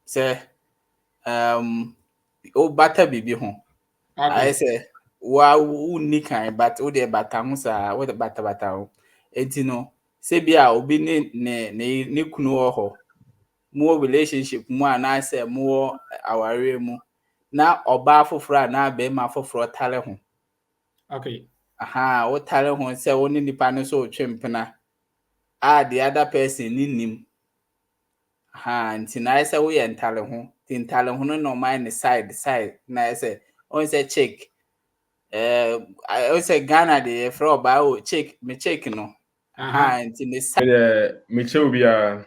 say o bata bibi ho. I Okay. say wa uni kan but o de bata ho sa o de bata ho. Enti no se bia obi ne kunu wo ho. Mo relationship mu ana say mo aware mu na oba afoforo na be ma afoforo tale ho. Okay. Aha, o tale ho say woni nipa no so twempena. The other person ni nim. Aha, nti na say wo ye ntale ho. Ti ntale ho no normal ne side na say on say check. I say Ghana de for ba o check me check no. Uh-huh. Aha, nti ne side Michel be Yeah.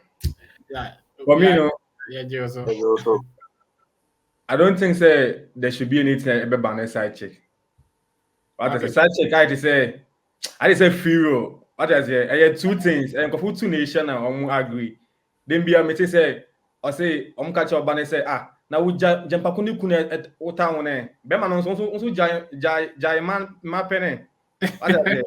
for We me, are no, yeah, Joso. Also, I don't think say there should be anything about ban side check. But as a Okay. side check, I say feel. What I say, I had two things. And for two nation and agree. Then be a me say, or say, catch your banner say, now we jump kuni kune o town eh. Bema no so jai man ma pene. What I say,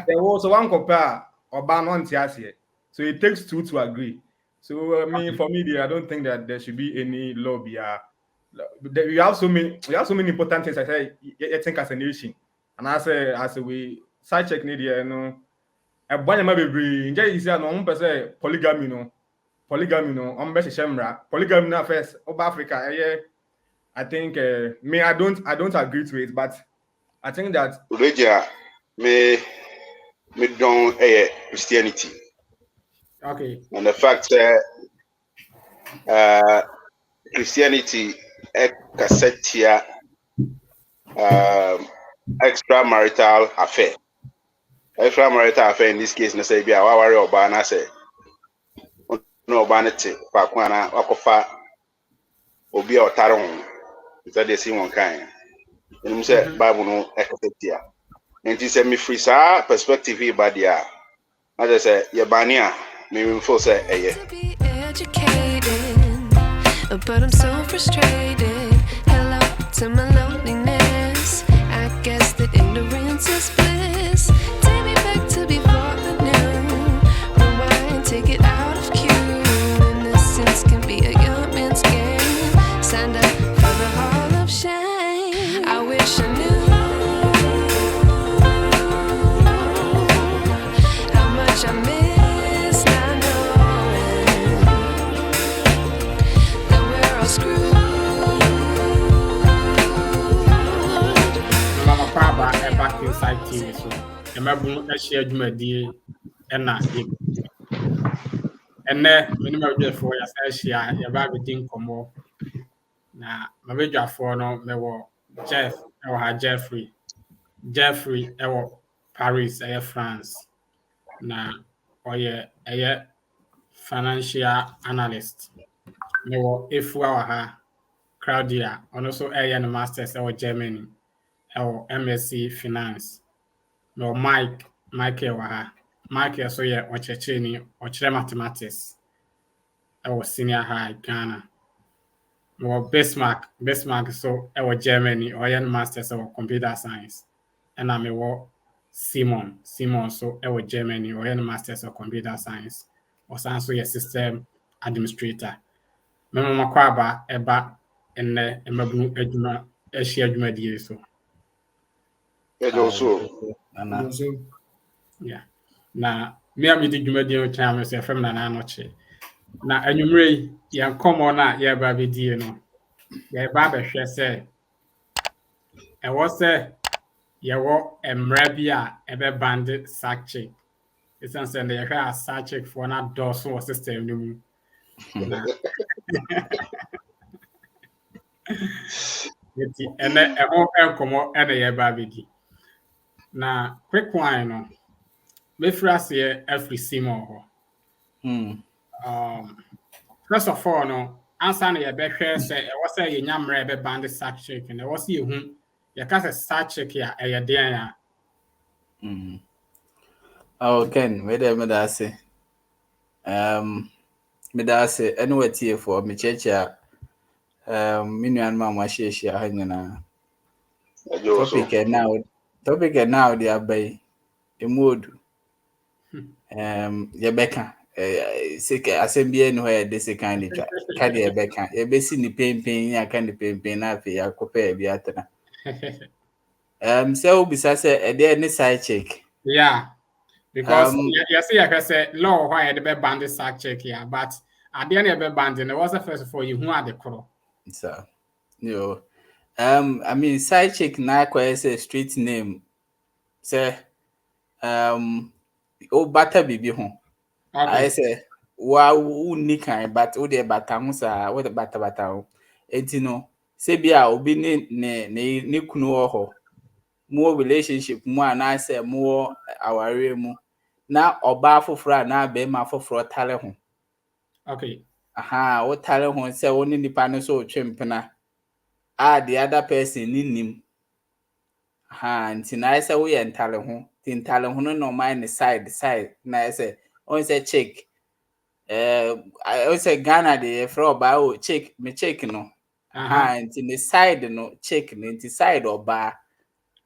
there was one compare or ban on tiasie. So it takes two to agree. So for me, I don't think that there should be any lobby. We have so many important things. I say, I think as a nation, and as we side check media, a bunch of baby. Inja you say no one person polygamy no. On best shemra. Polygamy na first over Africa. I think me I don't agree to it, but I think that religion me don't Christianity. Okay. And the fact that Christianity cassette extramarital affair. Extramarital affair in this case, na say be a worry oba na say no oba na te pa kwa na wakofa obi a otare ho. That they see one kind. And say Bible no cassette. And he said me free sa perspective here by the as I say yabania me feel say but I'm so frustrated. Hello to my loneliness. I guess that ignorance is bliss. Take me back to before I knew. Rewind, take it out of cue. Innocence can be a young man's game. Signed up for the hall of shame. I wish I knew how much I miss not knowing that we're all screwed. Mama Papa back inside TV so. Emabunu share dwumadie na enne me ma dwafo ya sa hia ya ba be din komo na ma be dwafo no me wo Jeff e wo ha Jeffrey e wo Paris e France na oye financial analyst me wo Efua wa ha Claudia ono so no masters e wo Germany e wo MSc finance no Michael wa ha Michael so ye ochecheni ochere mathematics e wo senior high Ghana no Bismarck so e wo Germany no masters e wo computer science and me wo Simon so e wo Germany no masters of computer science o san so ye system administrator me mama kwaba eba enne emabunu adwuma ahia adwuma die so also Nana. yeah na me am di dwumadie o kan me se fam na na anoche na anwumre ye komo na ye ba be die no ye ba be hwe se e wo se ye wo emra bi a ebe band sackchick isan se ye hwe a sackchick for na doso wo system no mu na yeti ene e ho enkomo ene ye ba be di na quick wine no me frase every Simon ho first of all no answer na ye be hwe se e wo se ye nyamra ebe band sackchick na wo se ye hu ye ka se sackchick ya e ye den ya Oh, Ken, me da say. Me da say anyway tie for me cheche me nuan ma ma hye ha nyina. also Topic now the abai emodu. Ye beka Sika asembie no where this kind of try. Can you be can you be see ni pain ya can the pain na fe ya kope bi atena. So bisa say there any side check. Yeah. Because you see, like I said, law why the be band side check here, but at the end of the band, it was the first for you who are the crow. So yo. I mean side check na kwa say street name. Say o bata bibi ho. I say wa uni kan but o de bata ho sa what bata ho. Enti no say bia obi ne kunu ho. More relationship more na say more aware mu na oba foforo na be ma foforo tale ho. Okay. O tale ho say woni nipa no so twempena. The other person ni nim. Nti na say we entale ho. Ti ntale ho no mind side na say on say check. I say Ghana de for oba o check me check no. Nti the side no check nti side oba.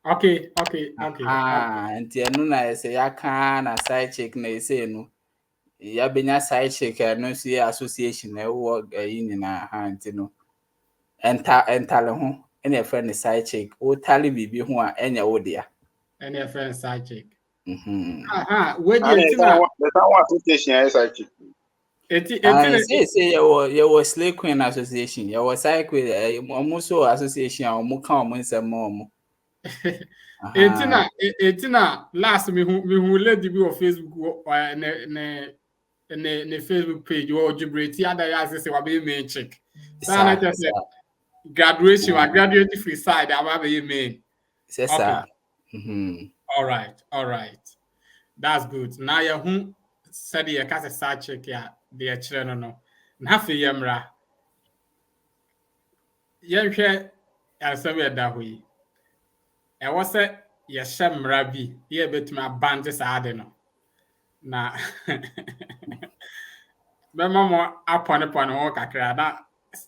Okay. Nti enu na say ya kan na side check na say no. Ya benya side check no so association na wo yin na nti no. Entale ho ene friend side check. O tale bibi ho a enya wo dia. Ene friend side check. Where do you think the association is side check? Say you Slay Queen Association. You side queen almost association omo kan omo nsem omo. Etina last me who lady be on Facebook ne Facebook page or Gibraltar other as say we be main check. Sana just graduation or graduate free side I be main. Yes sir. All right. That's good. Now you who said you can start check ya the children no. Na fe yemra. Yehwe answer da hoyi. E was say ye shemra bi ye betuma band saade no. Na me mama upon ho kakra na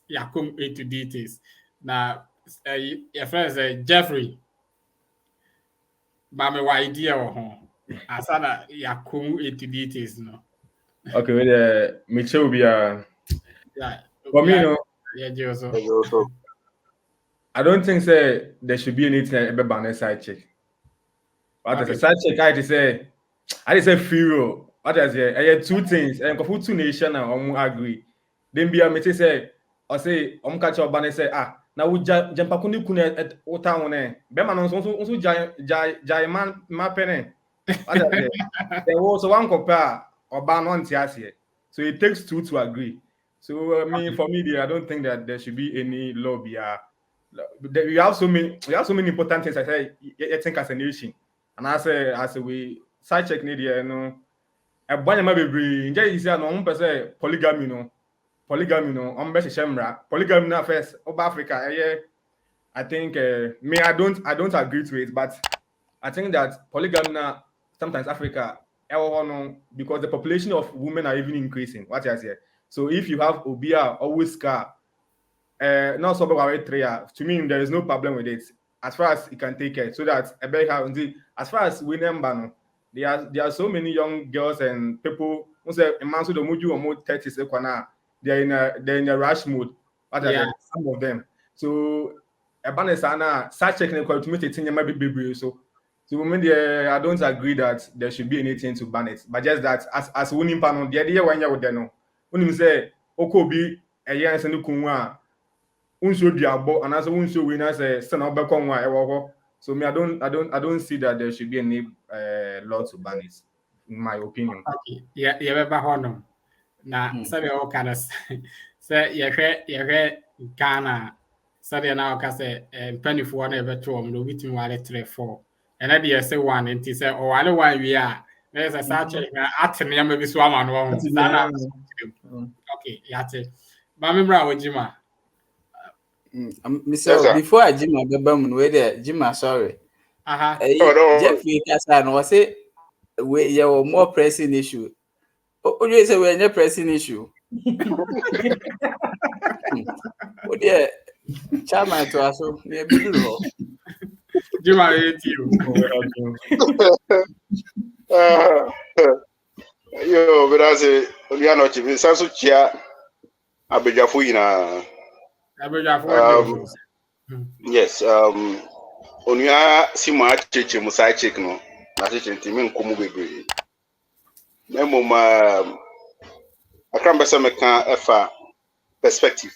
yakum into details. Na your friend say Jeffrey. Ba me wa idea wo ho. Asana yakum into details no. Okay, well, Mitchell will be yeah. For me, no. Yeah, I don't think there should be anything about a side check. But as a side check, I just say free roll. What I say, I had two things, and for two nations, I agree. Then be a mate say, or say, catch up and say, now we jump kune at Otaone. Beman also jai man penny. There was one compare. Or ban on TSA. So it takes two to agree. So for me, I don't think that there should be any lobby. We have so many important things. I say, I think as a nation, and I say we side check media, a bunch of baby. Inja is no person polygamy no. I'm best shemra. Polygamy na first over Africa. I think I don't agree to it, but I think that polygamy na sometimes Africa. Because the population of women are even increasing. What I say. So if you have Obia or Whisker, not so to me there is no problem with it as far as you can take care. So that as far as women, there are so many young girls and people who say a man so the mood or more 30s they're in a rush mode. What I say, some of them. So a banana such technical to make it in my baby so. So I don't agree that there should be anything to ban it, but just that as winning panel, the idea when you would know, when you say Okobi a year and Kunwa, unso diabo, and as a unso winner say son of Bakonwa. So I don't see that there should be any law to ban it, in my opinion. Okay, yeah, ever honor. Now, so all kind of say you Ghana, so they now can say penny for one ever to them, between 1 and then you say one, and he said, "Oh, I don't want we are." There's a such at me, maybe swam on one. Okay, yate. Mamma with Jima. Mr. Before I Jima the bum with Jima, sorry. Jeffrey Cassan was it your more pressing issue. Oh, you say we're not pressing issue. Oh, dear, Chama to us, near Bill. Jima, you. Yo, but I say, you know, chief, so chia, Abejafu ina. Yes, Onya Sima Chichi Musai Chick no, that's it, Timin Kumu Baby. Memo, I can't be some perspective.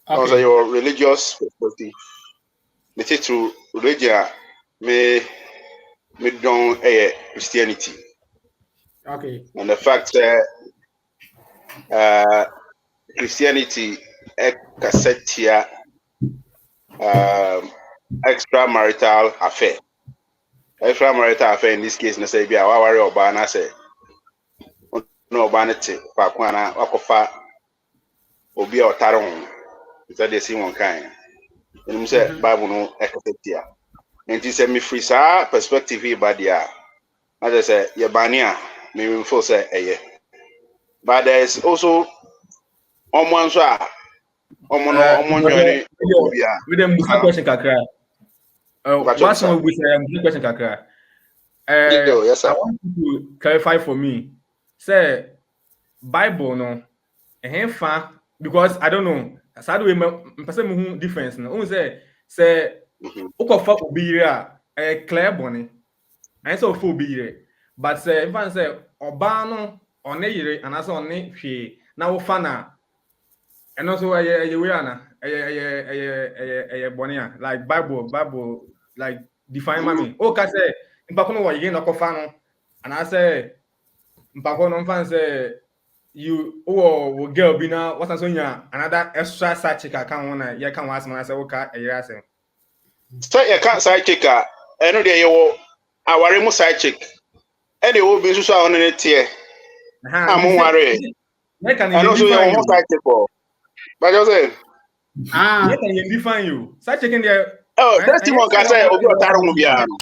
Also, your religious perspective. It is through religion, me don't Christianity. Okay. And the fact that Christianity cassette extramarital affair. Extramarital affair in this case, na say be a worry oba na say no oba na te pa kwana wakofa obi a otare ho. That they see one kind. And we say Bible no except and it say me free sa perspective here bad ya. As I say, your bania me feel say but there is also someone so joining with them question kakra. What's my question kakra? Yes, sir. I want you to clarify for me. Say Bible no fa because I don't know. Sad way person who difference no. Who say ukofa obi a clear boni. I say ofa obi but say if I say oba no one yire and asa one hwe na wo fa na and also we ana boni like Bible like define me. O ka say mpako no wo yire no kofa no and I say mpako no fan say you will girl be now what's another extra side chick account one you can ask me say okay say you can't side chick eno dey you aware mu side chick e dey wo bi so so on ne tie am worry make can you define side chick but you say you can define you side chick in there that's one can say obi otaro mu bia no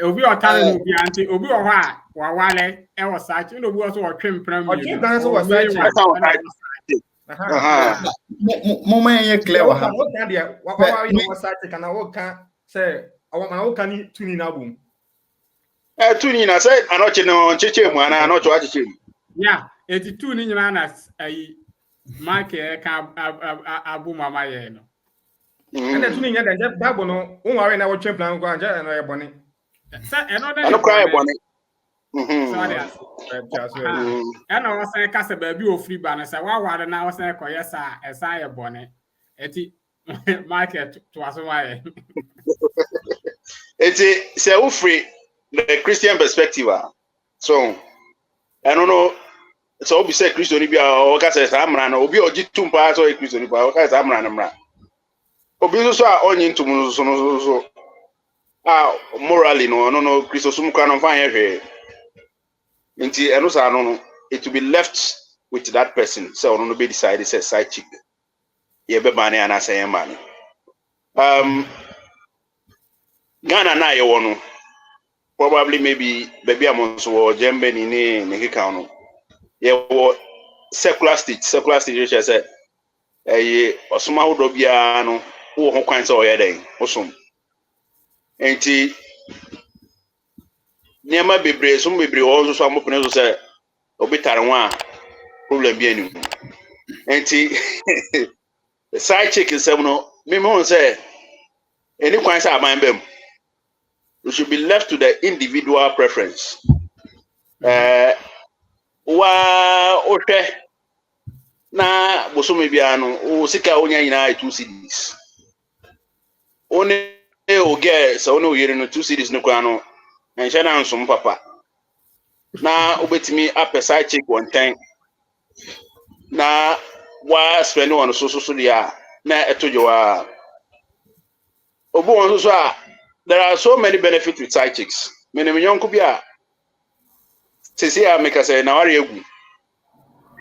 obi otaro mu bia nti obi o ho a wa wale e wo side no obi so wo twem pram mi okay dan so wo side chick moment ye clear wa ha what can there wa you side chick na wo kan say o kan tuni na bum tuni na say anoche no cheche mu ana anoche wa cheche yeah 82 ni nyina na ayi market ka abu mama ye no and then tuni nya den Bible no won ware na wo twem plan ko anja no ye boni say no cry boni sorry and I was saying kase ba bi ofri ba na say wa ware na was say koyesa esa ye boni eti market to aso wa ye eti say ofri the Christian perspective so I don't know so obi say Christian ni bia o ka say amra na obi oji tumpa so Christian ni bia o ka say amra na mra obi so a onyi ntum so morally no Christian sum kwa no fan hwe nti eno sa no it will be left with that person so no be decide say side chick ye be bani ana say man Ghana na ye wono probably maybe baby amon so jembe ni ne kika no ye wo secular state je say osuma hodo bia no wo ho kwan say oye den osom enti niema bebre so wo so amopene so say obitare nwa problem bi anu enti side chick nsem no me mo say any kwan say aban bam we should be left to the individual preference wa ohwe na bosomi bia no o sika onya nyina 2 cedis one o get so no yere no 2 cedis no kwa no enhye na nsom papa na obetimi apɛ side chick one time na wa spend one so dia na etojewa obo won so a there are so many benefits with side chicks menem nyonko bia sisi a make say na ware egu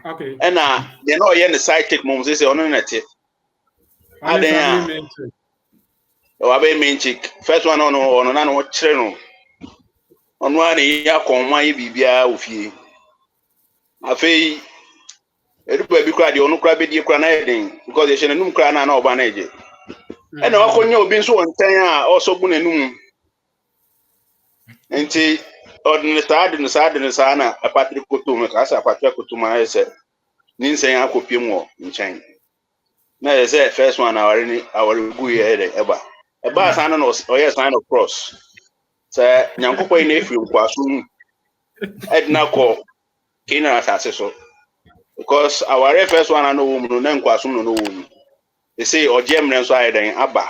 okay na they no ye ne side chick mom say ono na te adan o abe main chick first one ono na no kire no ono ani ya konwa ye bibia ofie afei edupa bi kra de ono kra be die kra na eden because ye shene num kra na oba na eje na wakonya obi nso wontan a also bu nanum enti ordinary side na Patrick Kutum asa Patrick Kutum ese ninsen akopiem wo nchen na ese first one our gu here eba san no oye sign of cross say nyankopon na efi nkwaso edna ko kina asase so because our first one no woman no nkwaso no woman they say ojem nso ayeden aba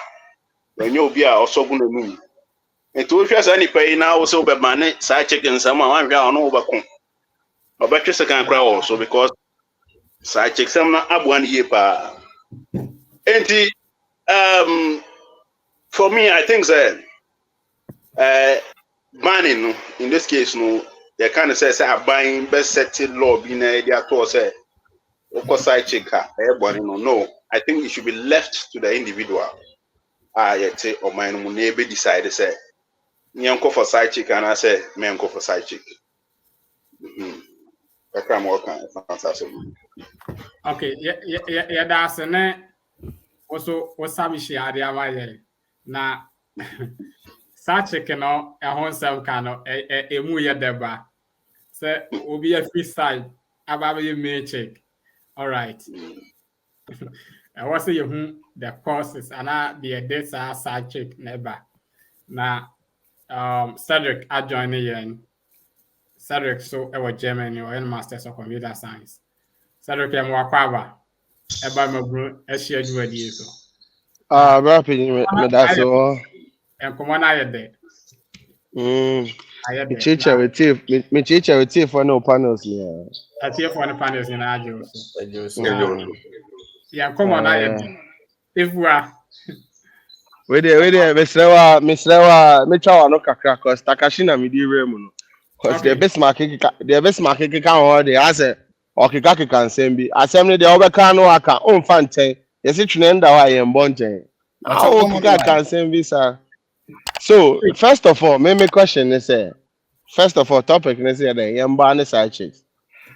when you be a osogun no num eto hwe sa ni pai na wo so be mane sa chicken sama wan hwe ono wo bakon obetwe second kra wo so because sa chicken sama abuan ye pa enti for me I think that banning in this case no they kind of say buying best setting law be na they are to say side checker no I think it should be left to the individual yet or my neighbor decide say nyanko for side check and I say menko for side check okay yeah that's ne also wasabishi ade amaye na side check no e hon sam kan no emu ye deba say obi a free side aba be me check all right I was say the courses and the dates are side check never na Cedric adjoining here Cedric so I was Germany or Masters of Computer Science Cedric am wakwaba eba mabru e share you adi so rapid me that so and come on aye there me teacher with tea for no panels yeah I teach for the panels in ajo so yeah come on aye if we are we there Mr. me try no kakra cause Takashi na me di remu no cause the best market can hold the as okika can send be assembly the obeka no aka on fan ten yesi twenda wa ye mbonten okika can send be sir. So first of all me question is first of all topic is the yamba ne side chicks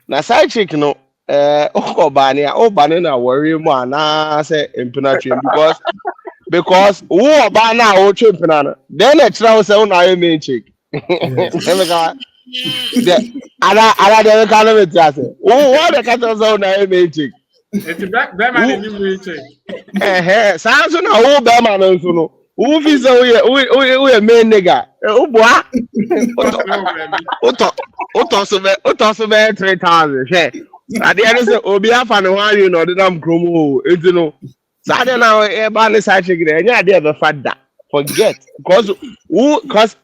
na side chick no obani na worry mo na say impinatrim because who oba na o chimpina then e try say una you main chick emeka ala de ka no metia say what the cat say una you main chick it's back be man ni main chick sa so na who be man nso no who fi say we main nigga ubua uto so be 3000 she ade ene say obi afa ne ho you no de nam kromo enti no Sada now a side check there. Yeah, they have a father. Forget because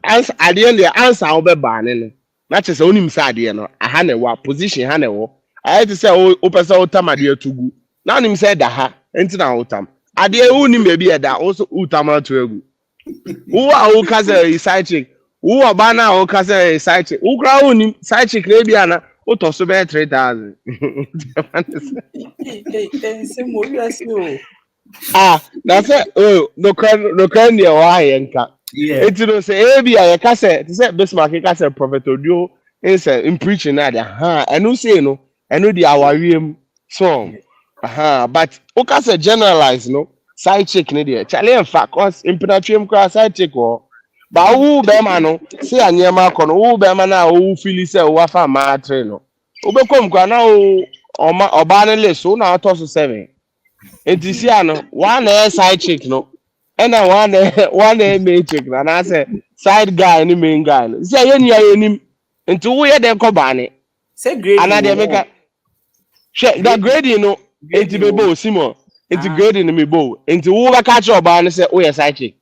as at the end the answer will be banning. Not just only side no. I had a position hanewo. I had to say oh person utama there to go. Now him said that enti na utam. Ade uni maybe that also utama to egu. Who are who kaze side check? Who are bana who kaze side check? Who kra uni side check maybe ana uto so be 3000. That's it. Oh, no can near Wayanka. It's no say Abia, a cassette, to say Bismarck, a cassette prophet audio in preaching at and no say no, and no the our song. But Okasa generalize no side chick idiot. Charlie and fact, cause impenetrable cross side chick or but who Bemano say a near Marcon, who Bemana, who Philly say, Wafa Matreno. Ubekom Gana or Barnless, so now toss 7. Enti si ano one side chick no and one main chick and I say side guy and main guy say yen ya enim enti wo ye dem ko bane say grade and dey make check that grade no enti bebo Simon enti grade me bo enti wo ba catch your bane say wo ye side chick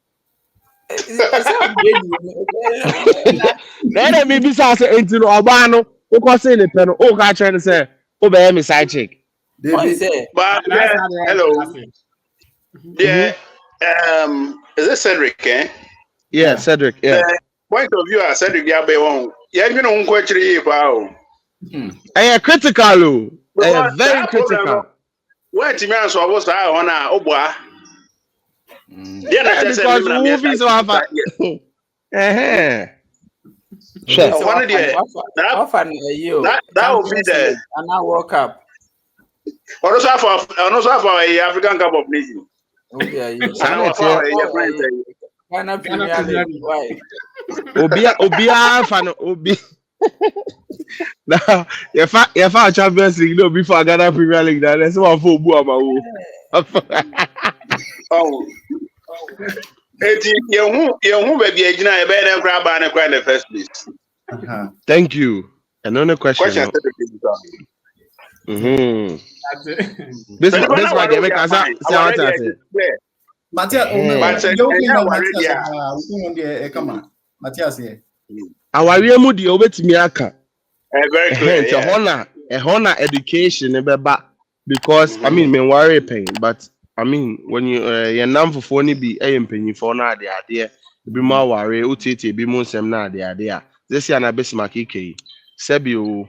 then me be say enti no oba no wo ko say ne pe no wo ka try say wo be me side chick. But hello. Yeah. Is it Cedric? Yeah, Cedric. Yeah. Point of view, Cedric. Yeah, you know, critical. Very critical. Where to me, so I was on a obwa. Yeah, because movies have sure. One of the that will be there. And I woke up. Also for a African Cup of Nations. Ghana Premier League. Why? Obia fan Obi. Now, if I Champions League, no before Ghana Premier League, that's one for Buama. Oh. You baby, you know, better grab and cry in the first place. Thank you. Another question. This one they make us say what I say. Matthias here. Awari mu di obetimi aka. Very clear. A honor education ebeba because I mean me worry pain but I mean when you your nam for ni bi empanyi for na ade bi ma worry utete bi mu nsem na ade a this year na besmaki ike sebi o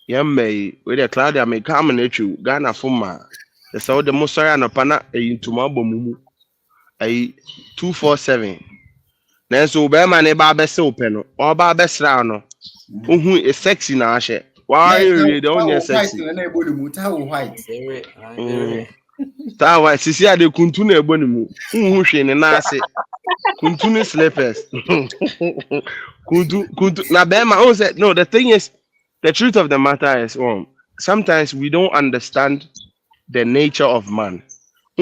yemme we the Claudia me come na echu Ghana fuma the so the musori anopa na eyintuma bomumu 247 nanso be ma ne ba bese ope no o ba besra no ohu e sexy na ahye why read on sexy na ebodi mu ta white ta white sisi ade kuntu na eboni mu hu hwe ne na ase kuntu ne slippers kuntu na be ma o say no the thing is the truth of the matter is sometimes we don't understand the nature of man.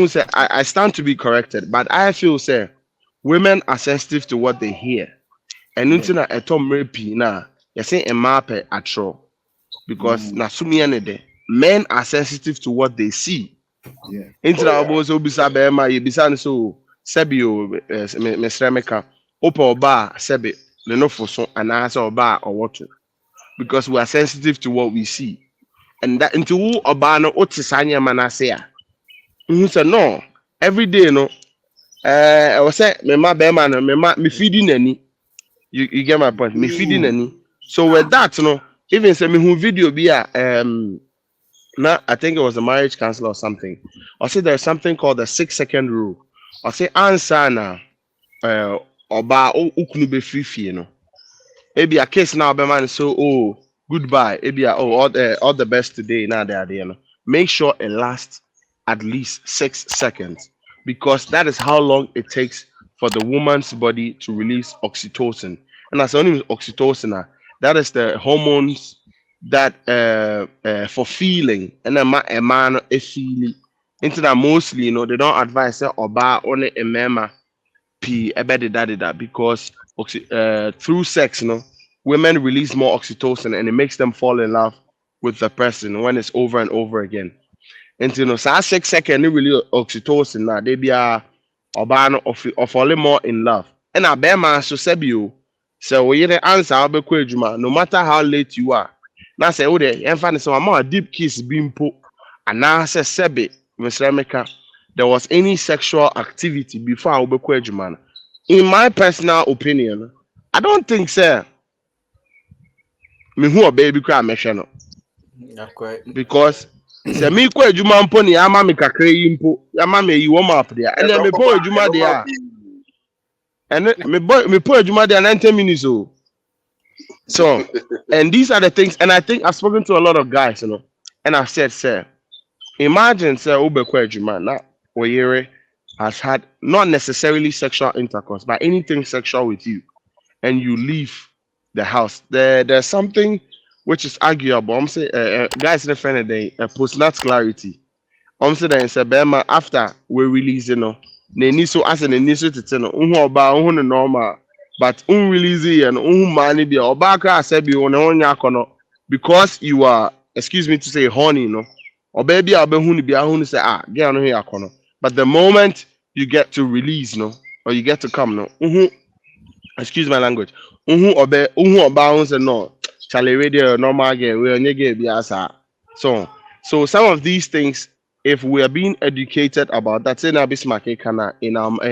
Say I stand to be corrected, but I feel say women are sensitive to what they hear. And until na etom repi na you say a map atro because na sumi anede men are sensitive to what they see. Yeah. Into na obo so bisa be ma ye bisa so sebio mesremeka opa oba sebe le no foso anasa oba owoto because we are sensitive to what we see. And that into obano otisanya manasea. Who said no every day no I was say me ma be man me feeding any you get my point me feeding any so with that no even say me who video be now I think it was a marriage counselor or something I say there's something called the 6-second rule I say answer na oba ukunu be free no maybe a case now be man so goodbye maybe all the best today now they are there no make sure it lasts at least 6 seconds because that is how long it takes for the woman's body to release oxytocin. And as only oxytocin, that is the hormones that for feeling and a man a feeling. Into that mostly, they don't advise say oba only a mema p that because through sex, women release more oxytocin and it makes them fall in love with the person when it's over and over again. And so 6 seconds really oxytocin na they be obano of falling more in love. And a bear man so sebio. So we the answer abekwe no matter how late you are. Now say ode enfane so more deep kiss bimpo and now say sebe Mr. Emeka there was any sexual activity before abekwe juma. In my personal opinion, I don't think sir me who a baby cry mention because se mi kwa ejuma mpo ni ama mi kakra yi mpo ama me yi wo map there and me po ejuma there and me po ejuma there 90 minutes so and these are the things and I think I've spoken to a lot of guys and I've said sir imagine sir obekwa ejuma na oyere has had not necessarily sexual intercourse but anything sexual with you and you leave the house there's something which is arguable. I'm saying, guys, in the friend of the post-nat clarity. I'm saying that in Bema after we release, they so as an initial to tell normal, but release and money be or back said be on because you are, excuse me to say, horny, or baby, I'll be say, get on here, but the moment you get to release, or you get to come, excuse my language, or bounce and no. Charlie radio normal game we only get biasa. So some of these things, if we are being educated about that, in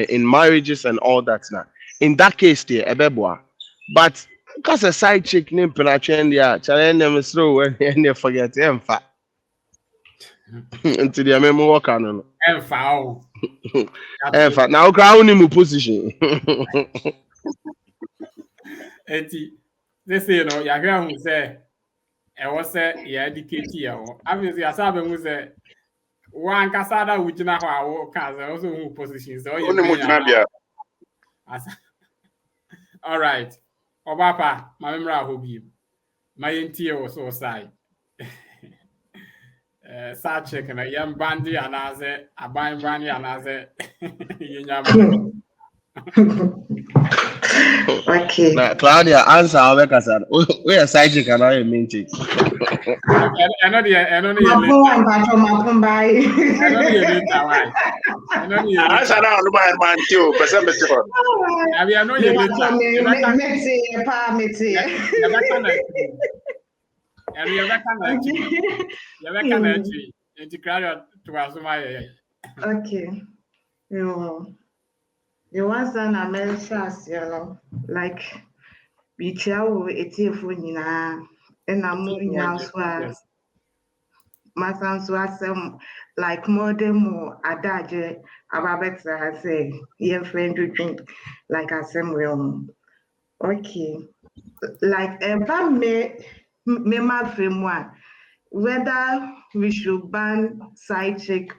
in marriages and all that now. In that case, there ebeboa. But because a side chick named Penachen there, challenge them slow and they forget him fat. Until the memo work on fat. Now crowd him position. They say, you're who say, I was say, you educate you. Obviously, I saw them who say, one casada, which now our cars also who positions. So you All right. Obapa, my memory will be my NTA was so side. Sa check na yam bandi anaze aban bandi anaze yenyam. Okay. Now, Claudia, answer our question. We are psychic and I am minty. I know the Mapumbai. I know the later why. I know the I said, later. "I don't know man too." Person me too. I know the later. Okay. You want an American, like, we travel a tearful and I'm moving elsewhere. My son's was like more than more adage about better. I say, your friend to drink like I said, okay. Like, ever me my frame one, whether we should ban side chick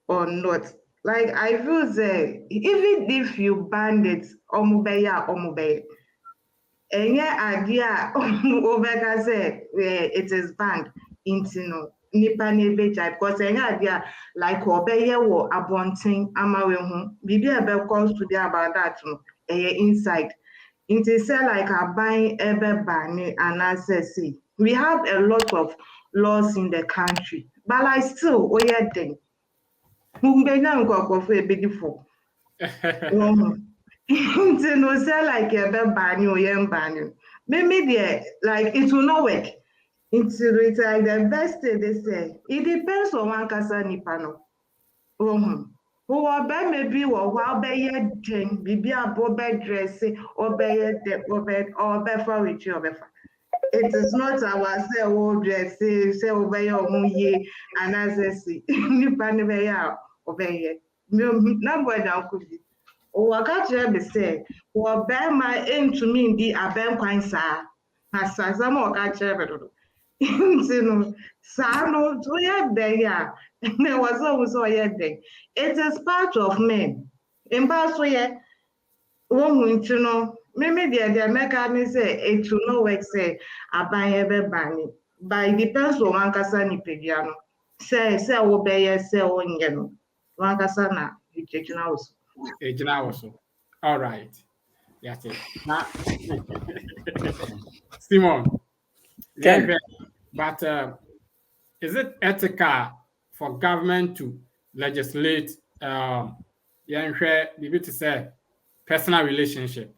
or not. Like, I feel that even if you ban it, omubeye. Any idea over say it is banned into no nipa nebeja because any idea like obeye wo abonten amawe ho bibi ebe calls today about that no inside into say like a buying ebe ban and access. We have a lot of laws in the country, but like still oye den mbenya nkoko for ebedifo into no say like ebe ban o yen ban maybe there like it will not work. Into it like the best they say it depends on one kasa nipa no who be maybe while be den bibi abo be dress or be the or be for with you it is not our say o dress say obey your ye and as say nipa ne be ya obey number down could be waka kyerɛ me sɛ wɔ bɛrima ntumi ndi abɛnkwan saa asasa ma ɔka kyerɛ me dodo nti no saa no woyɛ dɛn a na ɛwɔ sɛ ɔhu sɛ ɔyɛ dɛn it is part of men mpa so yɛ wɔhu nti no meme deɛ mɛka ne sɛ it will not work sɛ aban yɛbɛba ne but it depends on wankasa nipadua no sɛ wobɛyɛ sɛ wonyɛ no wankasa na ɛgyinagyina wo so. All right. That's it. Now, Simon, but is it ethical for government to legislate? Maybe to say personal relationship.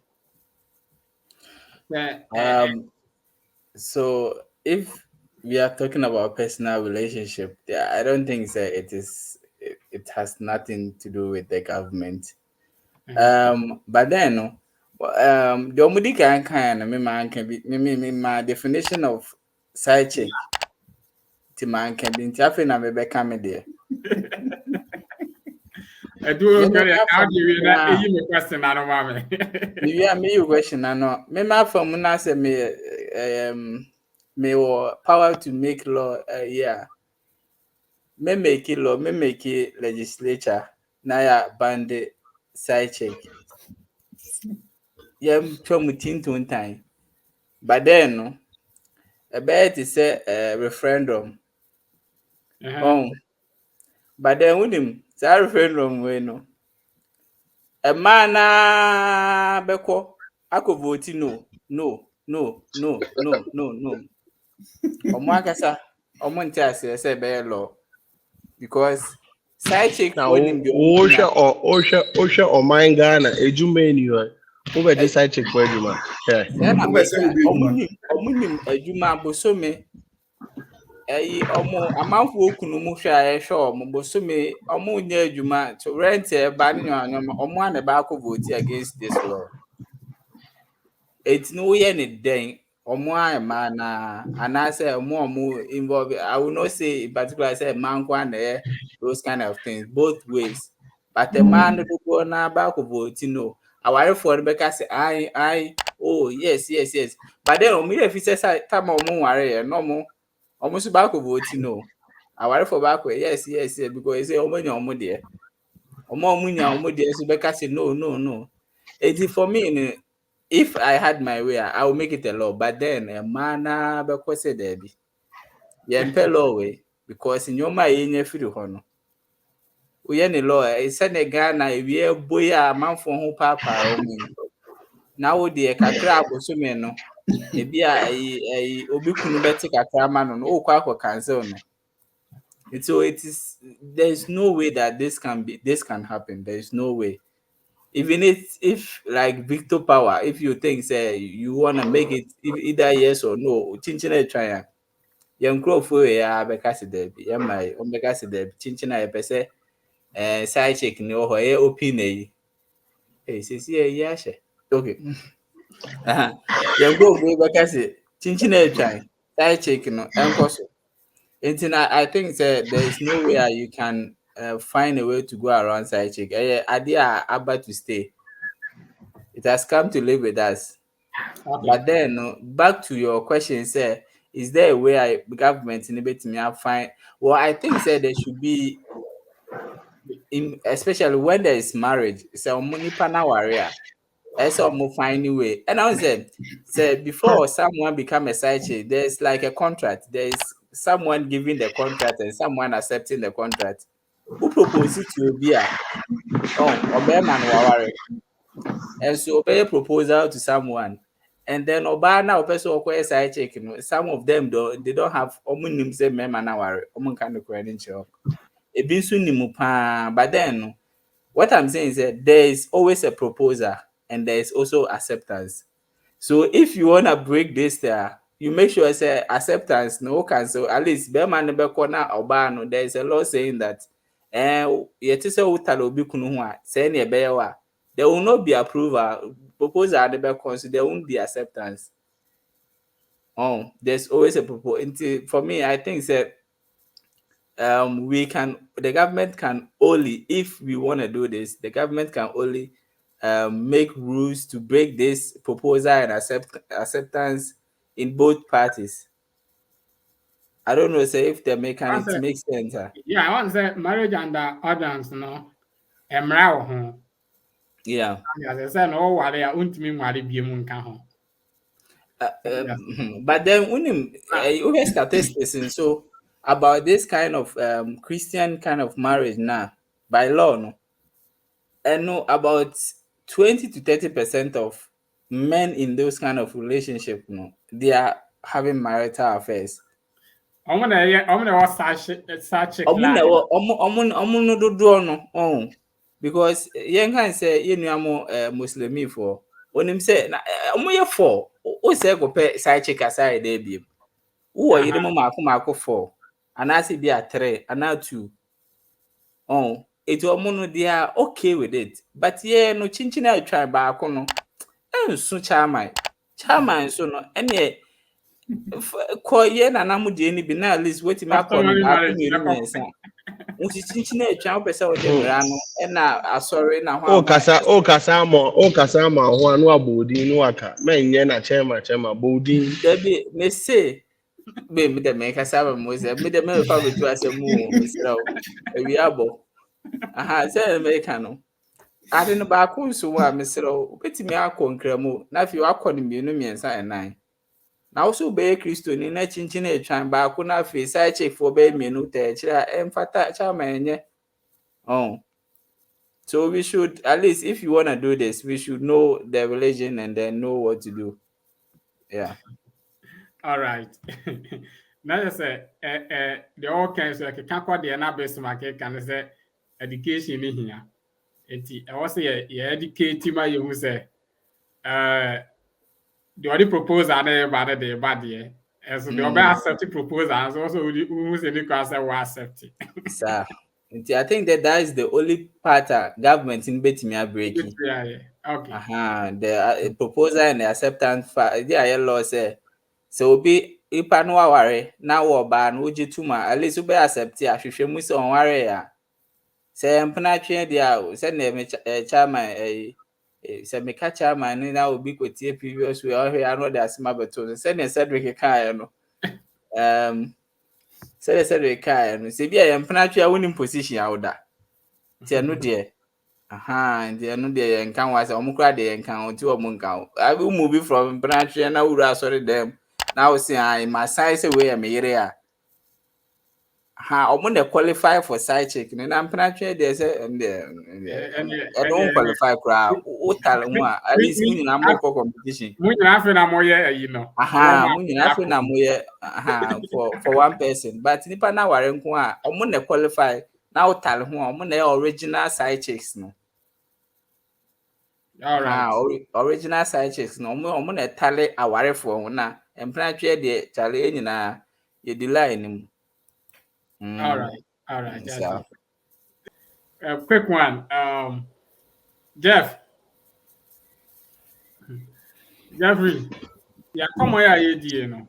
So if we are talking about personal relationship, I don't think that it has nothing to do with the government. But then the omudi kind man can be my definition of side chick to man can be interfering and maybe come there. I do give you a question. I don't want me. Yeah, me question. I know. Me my from when say me power to make law. Yeah. Me make it law. Me make it legislature. Now ya ban the side check. Yeah, from to time. But then, a bet is a referendum. But then with him, that referendum we no. A man beko, I could vote no. Omakasa, omontia say be law because side check now Osha or mine Ghana ejumeni who be this side check for ejuma omunim ejuma bosome omo amanfo okunu mu hwa ehwe omo bosome omo nya ejuma to rent e ba nyo omo ane ba ko vote against this law it no ye ne den omo ama na anase omo involve. I will not say in particular say man kwan those kind of things both ways, but the man go na ba ko vote no aware for Rebecca say I oh yes but then omo if say time omo ware no omo so ba ko vote no aware for ba ko yes because say omo nya omo there so Rebecca say no It for me, if I had my way, I would make it a law. But then a man because there be law way because in your mind in your free honor. We any law. It's a Ghana. We a boy a man for who papa. Now the kakra abosume no. Ebi a obi kunu beti kakra man no. O kwa cancel no. So it is. There is no way that this can happen. There is no way. Even if like Victor Power, if you think say you wanna make it either yes or no, chinchina try. Young crow for ya bekasi debi. Ya my bekasi debi. Chinchina ya pese side check ni oho ye opine. Hey, says yeah she. Okay. Young crow for bekasi chinchina try. Side check no enkoso. I think there is no way you can find a way to go around side check. Idea about to stay. It has come to live with us. Okay. But then back to your question, sir, is there a way government enable me find? Well, I think there should be, especially when there is marriage. So money pana warrior. That's almost find a way. And I said before someone become a side chick, there's like a contract. There is someone giving the contract and someone accepting the contract. Who proposes it to be a man warrior? And so pay a proposal to someone, and then now person side check. Some of them they don't have say kind of credential. But then what I'm saying is that there is always a proposal and there is also acceptance. So if you wanna break this there, you make sure say acceptance no cancel. At least never corner or there is a law saying that there will not be approval, proposal there won't be acceptance. There's always a proposal. For me, I think that the government can only, if we want to do this, the government can only make rules to break this proposal and acceptance in both parties. I don't know, say if the mechanics make sense. Yeah, I want to say marriage under ordinance, no. Yeah. As I said, no, what they are but then when you statistics and so about this kind of Christian kind of marriage now by law, no, and no, about 20 to 30% of men in those kind of relationship, no, they are having marital affairs. Because young can say you know Muslim for when him say for o say go pay side check aside there be who are you mako 4 and I see be a 3 and now 2 it they are okay with it, but yeah no chinchina try back no so chairman so no any call ye na namu de ni be na at least wait me akọ kasa ma ho anu abodi no aka menye na chema bodi debi me say be me de me kasa ba mo say me de me fa betu asemu misra o ewi abo aha say me no ade no ba ko nso wa misra o betimi akọ nkramu na fi akọ ne mienu miensa enan na also be Kristo ni na chinchina etwan ba ko na fi side check for be mienu te kira emfata chairman. So we should, at least if you want to do this, we should know the religion and then know what to do. Yeah. All right. Now you say the all kinds like can't call the anabase market can say education in here. I was say educate you who say the only proposal about the body. And so the other accepted proposals also who say you say we accept it. Sir. I think that is the only part government in Betimia breaking. Yeah. Okay. The proposal and the acceptance the law say so be ipanwa ware na wo ba na oje tuma at least be accept ya hwehwe mu se on ware ya say empna twe dia say na me chairman say me ka chairman na obi kotie previous we o hwe ano the asema beto say na Cedric kai no say no say be I am penalty a winning position out there. Tia no dear. And the no de enkan was omukra de enkan onti omunkan. I will move from branch na wura sorry them. Now say I my size way me yere omo na qualify for side check. Na branch there say and I don't qualify kra. O tal ho at least me na more competition. Mu nyina fe na moye you know. Mu nyina fe na moye for one person. But nipa na ware nko a omo na qualify. Now tal ho omo na original side checks no. All right. Original side checks no omo na tale awarefo ho na empratwe de chale nyina ye delay nim. All right. So. Quick one. Jeffrey, ya come here ye no.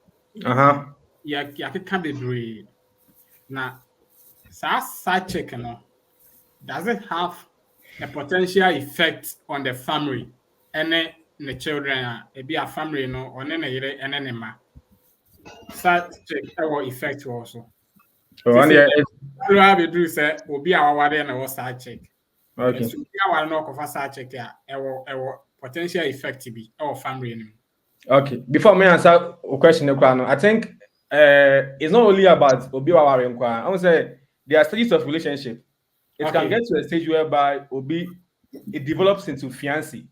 Ya can be brave. Now, side check no. Does it have a potential effect on the family and the children? It be a family no or an enema. Side check our effect also. So and you have to do say will be our ward and our side check. Okay. So we are not of a side check our potential effect to be our family. Okay. Before me answer a question, I think it's not only about Obi Wawari Nkwa. I would say there are stages of relationship. It can get to a stage whereby Obi it develops into fiancé.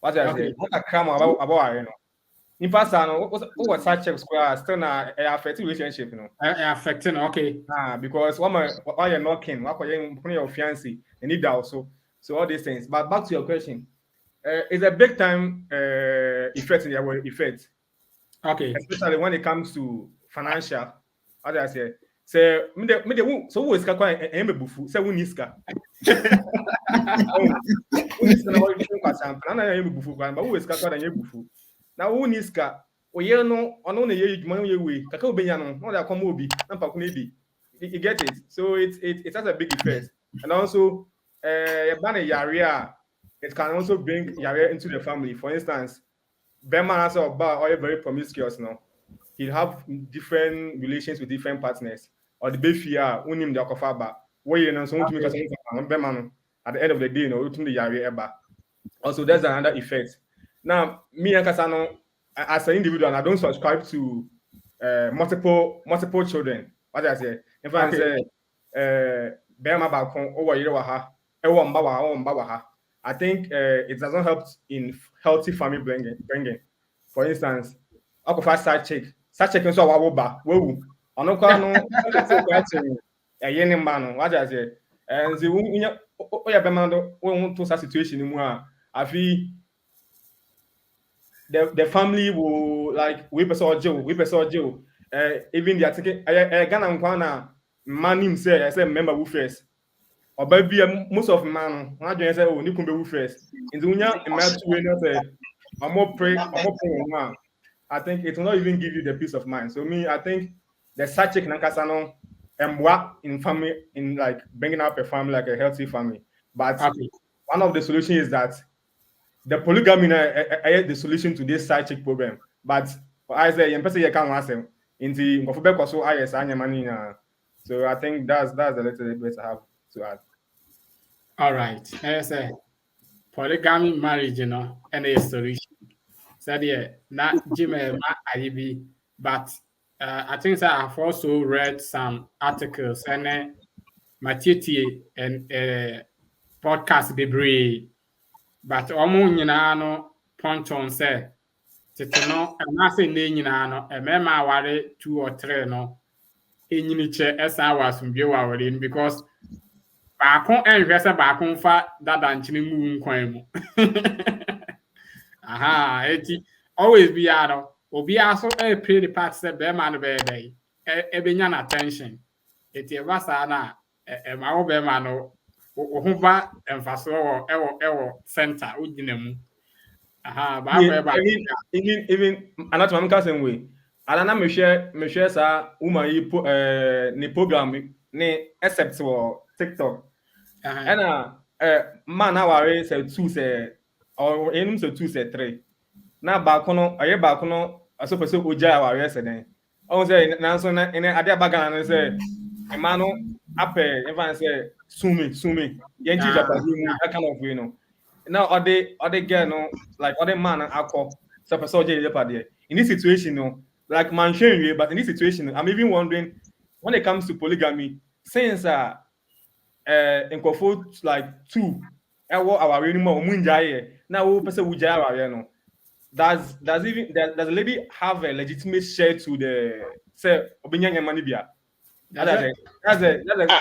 What I say? What a crime about you know. In past, what side check square still na affecting relationship, you know. Affecting, okay. Because while you're knocking, while you're putting your fiancé, you need that also. So all these things. But back to your question, it's a big time effect in your effect. Okay. Especially when it comes to financial. What I say? So who is going to be bufu? Say who is going to bufu? Now who is ka oye no ono na ye adwuma no ye we kaka obenya no no da come obi na pa ko na bi you get it. So it has a big effect. And also it can also bring yare into the family. For instance, Bema as or very promiscuous now. He'll have different relations with different partners. Or the befia unim the akofaba where you know so to make at the end of the day you know the yare eba. Also there's another effect. Now, me and Kasano, as an individual, I don't subscribe to multiple children. What I say, if I say, Bema Balcon over Yewaha, I think it doesn't help in healthy family bringing. For instance, I go fast side check so I will back. Woo, I know a young man. What I say, and the Bema won't to such situation anymore. I feel. The family will like we person Joe. Even the ticket Ghana Nkwana man himself, I say member who first. Or baby most of man, I just say oh ni kumbe who first. In the unya say I'm more pray man. I think it will not even give you the peace of mind. So me, I think the side check nankasano in family in like bringing up a family like a healthy family. But one of the solutions is that the polygamy is the solution to this side check problem. But I say, you can't ask him. So I think that's a little bit I have to add. All right. As a polygamy marriage, you know, and a solution. So yeah, not Jimmy, but I think that I've also read some articles and Matiti and podcast Debris. But omo nyina no ponton say tete no na say ne nyina no emema aware 2 or 3 no enyini che esa wasumdwe waware because baako enhwe se baako fa dada nchini mu nkwan mu eti always be ado obi aso play the part say be man be dey ebenya na attention eti evasa na ma wo be man no Ohuba emphasis ewo center ujinemu. Even another man can way. Alana me share sa uma ni program ni except for TikTok. And man aware say 2 say or enum say 2 say 3. Na ba kono aso person oja aware say den. O say na so na ade abagana say a man up everyone say sumi yen teach up that kind of way no now other girl no like other man akọ so person je there in this situation no like man showing you but in this situation I'm even wondering when it comes to polygamy since nkofo like 2 ewo our we no mu njaye na wo person wo jaya our no does a lady have a legitimate share to the say obinyanya money bia that's a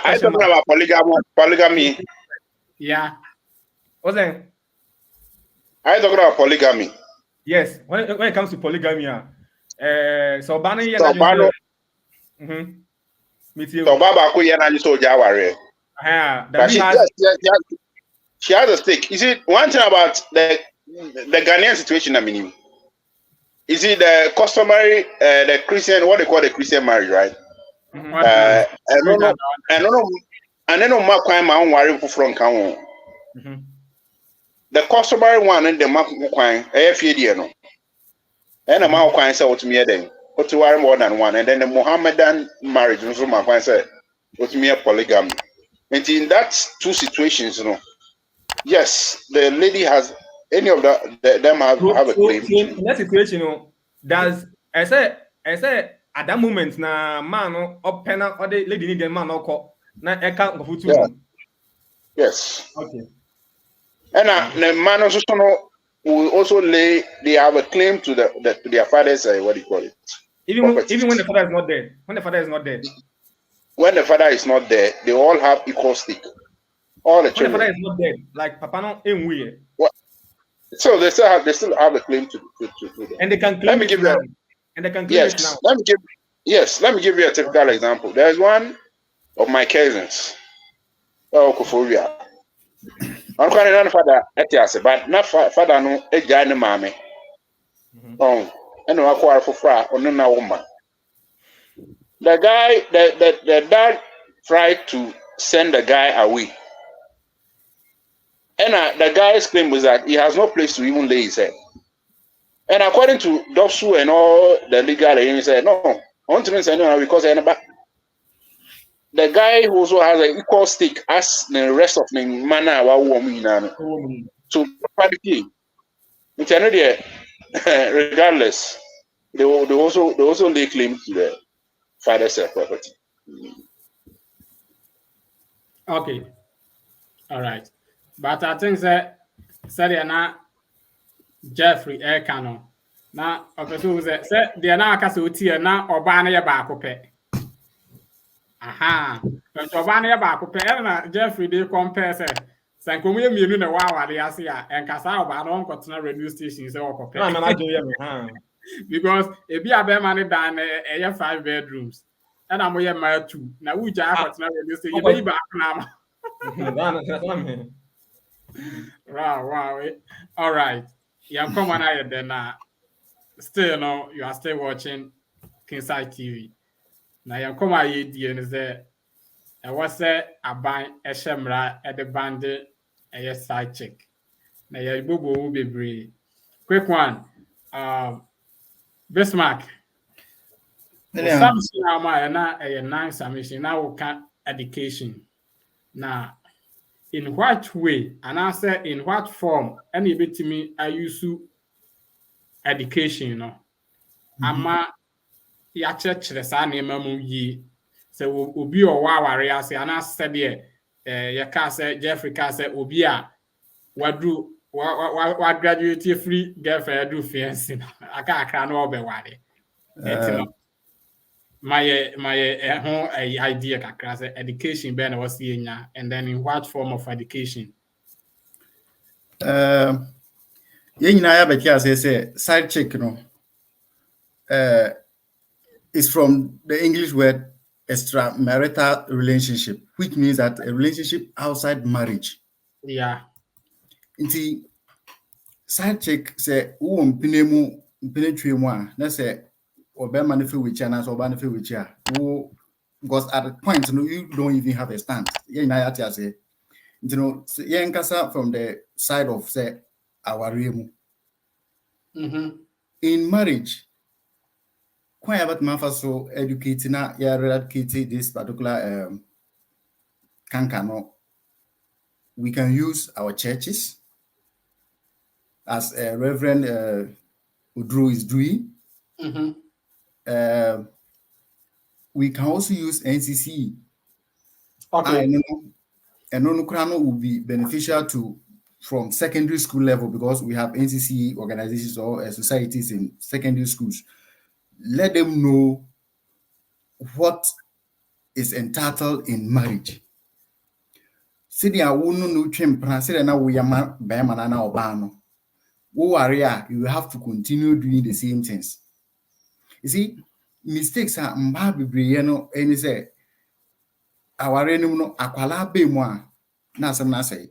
I talking about polygamy. Yeah. What's that? I talking about polygamy. Yes, when it comes to polygamy, so Bani so Bano, so Baba Kuyana you so Jaware. But she has a stake. You see, one thing about the Ghanaian situation, I mean, is it the customary, the Christian, what they call the Christian marriage, right? I don't know, my crime, my own worry from Kawan. The customary one and the Mark Quine, no. And a Mao Quine said to me then, what to worry more than one, and then the Mohammedan marriage, and so my Quine said, what to me a polygamy. And in that 2 situations, you know, yes, the lady has any of them have a claim. In that situation, you know, does I say at that moment na man or penal or the lady need the man or call na account of two. Yes. Okay. And the man also will also they have a claim to their father's what do you call it? Even when the father is not dead. When the father is not dead. When the father is not there, they all have equal stake. All the children. When the father is not dead, like Papa no in weird. So they still have a claim to them. And they can claim let me give you and they can claim it now. Let me give you a typical example. There's one of my cousins. Koforia. I'm calling father etiase, but not father no eja ne mame. And no acquire for fra or no woman. The guy, the dad tried to send the guy away. And the guy's claim was that he has no place to even lay his head. And according to Dopsu and all the legal, he said, no, I want to say no because the guy who also has an equal stake as the rest of the man to property. Regardless, they also lay claim to the father's property. Okay. All right. But I think that na Jeffrey Ekano na okay so say they na aka so tie na oba na ye ba akopɛ. Aha. So oba na ye ba akopɛ na Jeffrey dey compare say sankomu ye mienu na wa wale ase a enkasa oba na on kotena radio station say okopɛ. Na na do ye me because ebi abema ne dan na 5 bedrooms. And I'm here my 2. Now we just kotena radio station. You be back na. Wow. All right. Yeah, come on out then. Still, no, you are still watching Kingside TV. Now, you come out here and say, I was a buy a shemra at the band a side chick. Now, you will be brave. Quick one. Bismarck. Some a nice submission. Now, we can education. Now, in what way, and I say in what form, any bit to me, I use education, you know. Ama ya church the same name ye. So obi or wawari I say, and I said ya can say Jeffrey can say obia what graduate free girlfriend do fiancé. I can't know be wade. My idea kakra say education be na was nya, and then in what form of education? Yeah, you know, I bet say side chick, you know, is from the English word extramarital relationship, which means that a relationship outside marriage. Yeah. Inti side chick say pinemu pinetwe mu na say Obama ne fe with China, so Obama fe with ya. Because at the point, you don't even have a stand. You know, from the side of say our realm. In marriage, quite about my so educating now, yeah, eradicate this particular cancano. We can use our churches, as Reverend Udru is doing. We can also use NCC. Okay. And Nonukrano will be beneficial to from secondary school level because we have NCC organizations or societies in secondary schools. Let them know what is entitled in marriage. You have to continue doing the same things. You see, mistakes are and say our no akwala be mo na asem na say.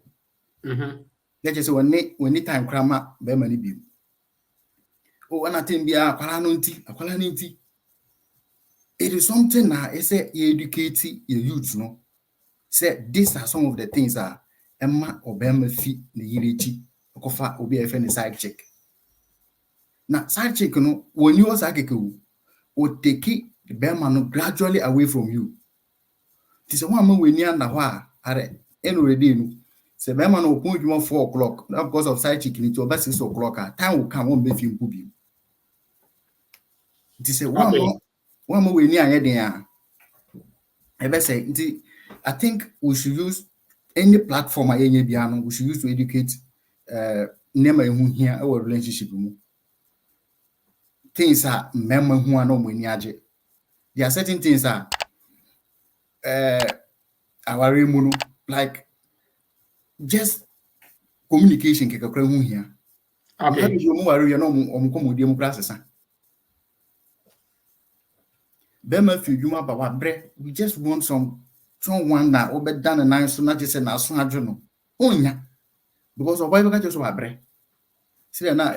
Let just when time krama be mani bi. Oh, na tin bia akwala no nti. It is something na say you educate your youth no. Say these are some of the things that Emma Obama fi the yirichi okofa obi efe ni side check. Now side check no when you was akeke o take the Bema no gradually away from you. This is one man we near na wa are already no. Say Bema no point you 4 o'clock because of side check it to about 6 o'clock. Time will come won't be film pubi. This is one man we near here. I say I think we should use any platform we should use to educate nema who here our relationship. Things are member who are no money. There are certain things are our remuno like just communication here. Okay. We just want someone that over done a nice so not just an astronaut. Oh, yeah, because of why we got just a break. See, now,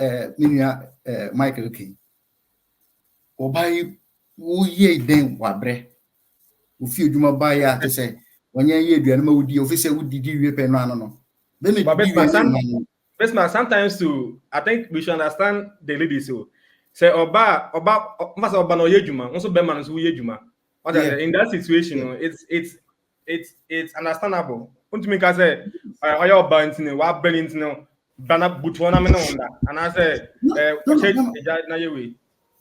Michael King. Or by who ye then what break. Who feel you might buy to say, when you're the animal with the officer would you pay no. But sometimes too, I think we should understand the ladies so. Say Oba must no yejuma, also Beman who yejuma. In that situation, it's understandable. Make I say, I your bands in what Bellins no, Bana Butwana Menonda, and I say,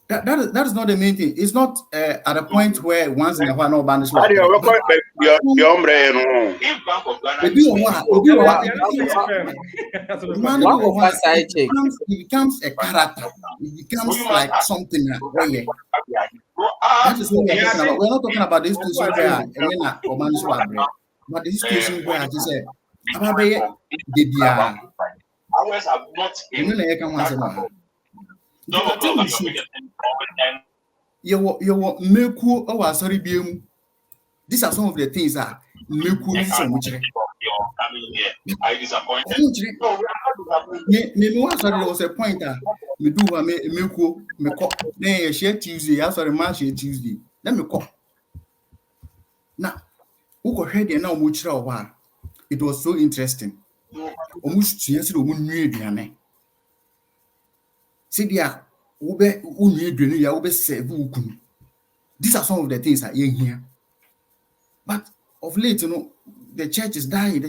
that is not the main thing. It's not at a point where once in a while no banish. It becomes a character. It becomes like something really. That is what we're talking about. We're not talking about this situation where but this situation where I just say these are some of the things that meku is so much. There was a point that me do meku me call then share Tuesday after March Tuesday let me call now who go head there now much it was so interesting almost yes see there these are some of the things that you hear. But of late, the church is dying.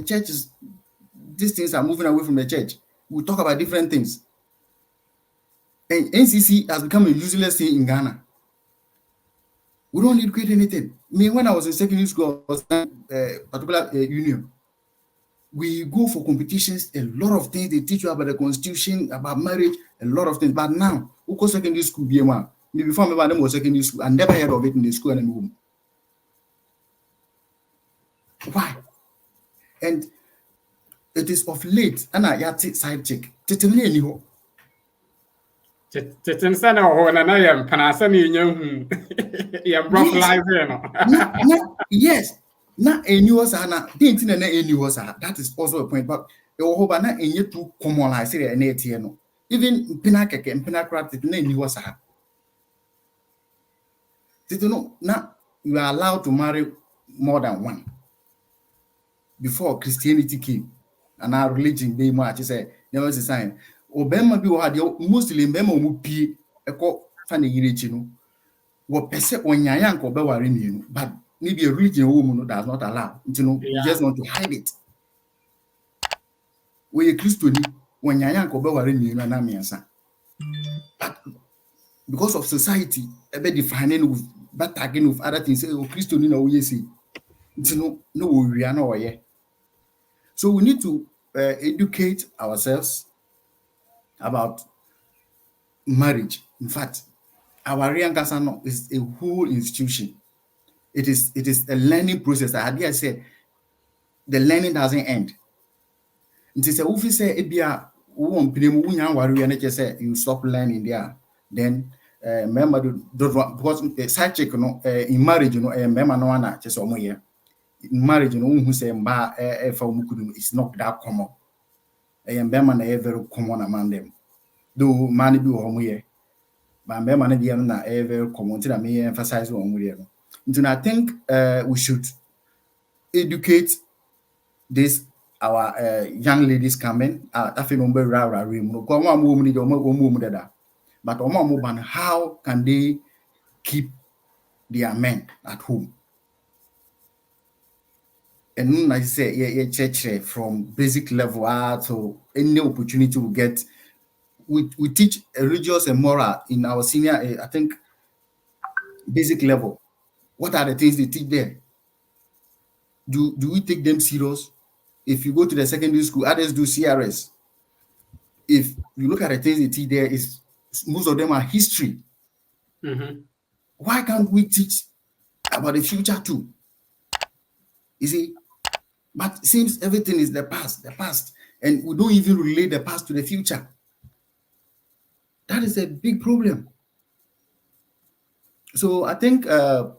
These things are moving away from the church. We talk about different things. And NCC has become a useless thing in Ghana. We don't need to create anything. Me, when I was in secondary school, I was in a particular union. We go for competitions, a lot of things. They teach you about the constitution, about marriage, a lot of things. But now, who go secondary school, before I was secondary school, I never heard of it in the school anymore. Why? And it is of late, and I had side check. Yes. Not any was that is also a point, but you have not any too common. I say an ATN. Even Pinaka and Pinacrat, it name was a. Did you know now you are allowed to marry more than one? Before Christianity came and our religion be much say there was a sign. Obama be had your Muslim Bema Mupi a co funny yirichino. what person on Yank or Bewarin, but maybe a religion woman does not allow. You just want to hide it. We a Christian when Yank or Bewarin, and I'm answer. But because of society, a bit defining with but again with other things, oh, Christian, we see. No, we are not here. So we need to educate ourselves about marriage. In fact, our Riankasano is a whole institution. It is a learning process. I said the learning doesn't end. It is a if you say you stop learning there, then remember because side check in marriage, remember no one just here. In marriage, who say it's not that common. And Beman is very common among them. Though money be home here. But Beman is very common to me emphasize on here. And I think we should educate this our young ladies coming. But how can they keep their men at home? And I say, church from basic level to any opportunity we get. We teach religious and moral in our senior, I think, basic level. What are the things they teach there? Do we take them serious? If you go to the secondary school, others do CRS. If you look at the things they teach there, most of them are history. Mm-hmm. Why can't we teach about the future too? You see? But it seems everything is the past, and we don't even relate the past to the future. That is a big problem. So I think the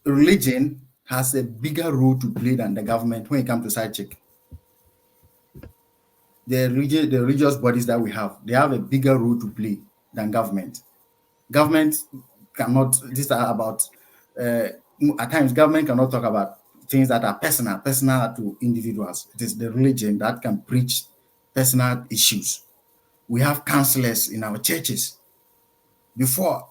religion has a bigger role to play than the government when it comes to side check. The religious bodies that we have, they have a bigger role to play than government. Government cannot. These are about. At times, government cannot talk about things that are personal to individuals. It is the religion that can preach personal issues. We have counselors in our churches. Before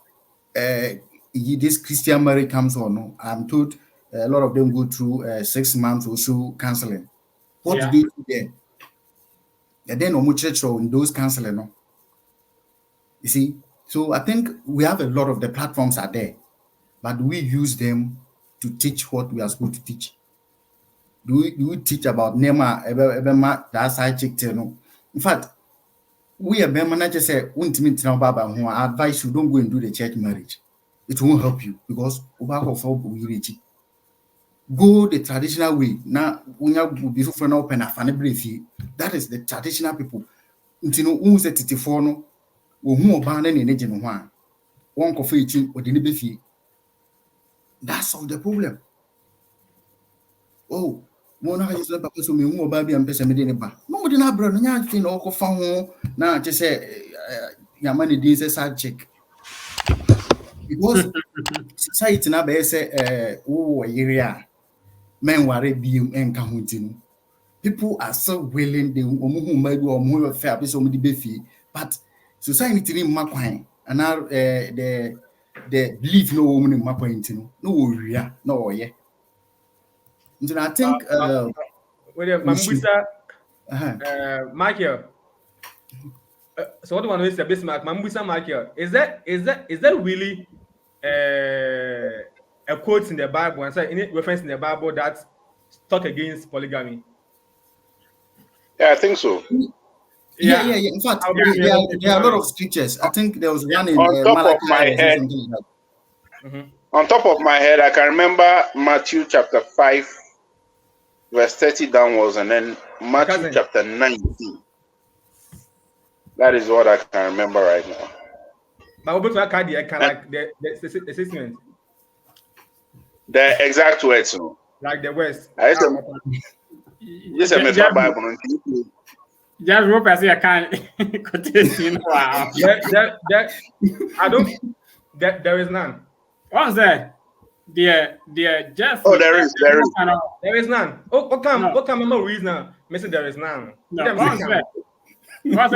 this Christian marriage comes on, I'm told a lot of them go through 6 months or so counseling. What do they do there? And then on church or in those counseling, no. You see, so I think we have a lot of the platforms are there. But we use them to teach what we are supposed to teach. Do we teach about Nema, that side chick? In fact, we are managers say, I advise you don't go and do the church marriage. It won't help you because go the traditional way. Now, when you be so for open that is the traditional people. Who said it for no? Who abandon in agent one coffee or the be. That's all the problem. Oh, one of his papa so me who baby and person me ba. No we na bro nya thing o ko fa ho na che say ya money dey say side check. Because society na be say wo area men ware bi enka ho tinu. People are so willing they omo hu ma bi omo fair be so omo di be fi, but society ni ma kwan and now the belief no woman in my point, no worry, no, yeah. And I think, Michael. So what do you want to say, Bismarck? Mambusa Michael, is that really a quote in the Bible and say any reference in the Bible that talk against polygamy? Yeah, I think so. Yeah. In fact, there are a lot of scriptures. I think there was one in on top of my head. On top of my head, I can remember Matthew chapter 5, verse 30 downwards, and then Matthew chapter 19. That is what I can remember right now. But what about the statement? The exact words, no. Like the West. This is a Bible. Just hope I say I can't quotation. Wow. I don't. There is none. What's that? Jeff. Oh, there is. There is none. What can Mama reason now? Missing there is none. No, what's that? You give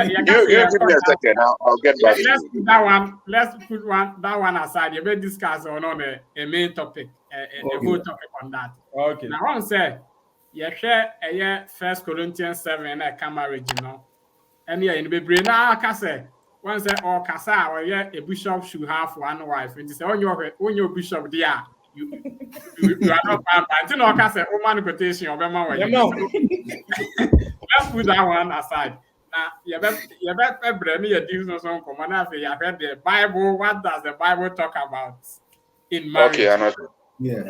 me a second. I'll get back. Let's put that one. Let's put that one aside. You may discuss on a main topic, a whole topic on that. Okay. Now, one say, you share a 1 Corinthians 7 and a marriage, you know. And yeah, in the brain, now, Cassa, one say, or Cassa, or yeah, a bishop should have one wife. And you say, on your bishop, dear, you are not bad. I know, Cassa, woman quotation of Emma. Let's put that one aside. Now, you better bring me a different song. Come on, you have read the Bible. What does the Bible talk about in marriage? Okay, I know. Yeah.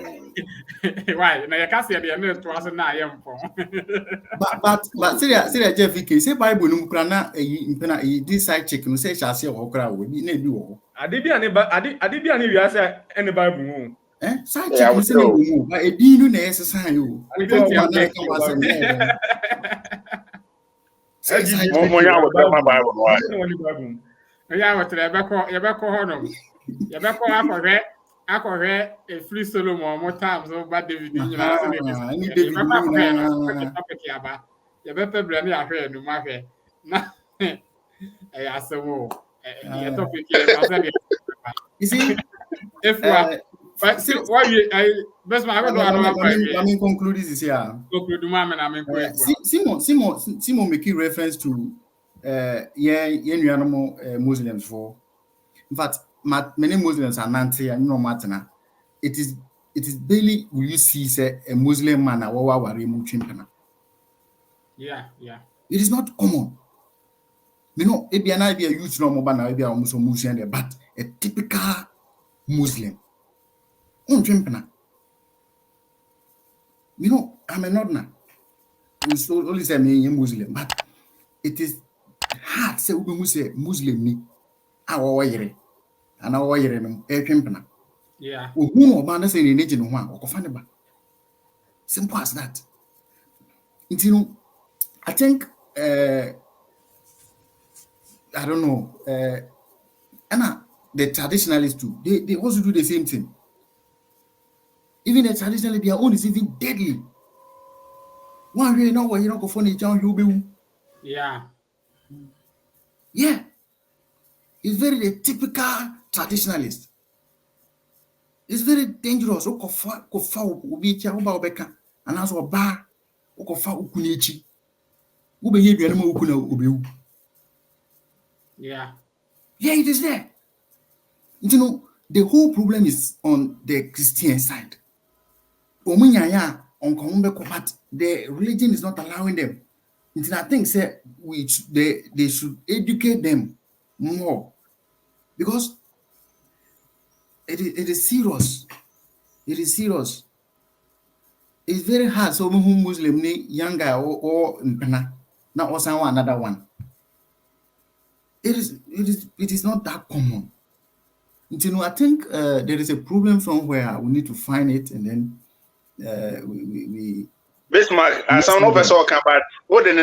Right. Now you can't say the name to us now. But serious Jeff K say Bible no kura na this side chick no say shall say wo kura wo bi na bi wo. Ade bi ani wi ase any Bible mu. Side chick no say no mu. But e di no na yes san yo. Akọrẹ a free Solomon more times over David. You see, if but see what best I mean conclude this here. Simon making reference to Muslims for. In fact, many Muslims are nanti and no matana. It is barely will you see say a Muslim man a wari mu chimpana. Yeah. It is not common. You know, it be an idea youth no more na be a Muslim there, but a typical Muslim. Chimpana. You know, I'm a northerner. We only say me Muslim, but it is hard say we say Muslim ni awa yere. And our year chimpana. Yeah. Who man say in region one or Kofaneba. Simple as that. You know, I think I don't know. Anna, the traditionalists too, they also do the same thing. Even the traditionalists, their own is even deadly. One way now, you know, go for the yeah. Yeah. It's very the typical traditionalist. It's very dangerous. Kofa ubicha uba obeka anazo ba kofa ukunichi. Ube yebi animo ukuna ubeu. Yeah. Yeah, it is there. You know, the whole problem is on the Christian side. Omunyaya on kombeko, but the religion is not allowing them. I think say they should educate them more. Because it is serious. It is serious. It's very hard. So who Muslim ni young guy or now also another one. It is not that common. You know, I think there is a problem somewhere. We need to find it, and then we Bismarck, as some of us all come back. What in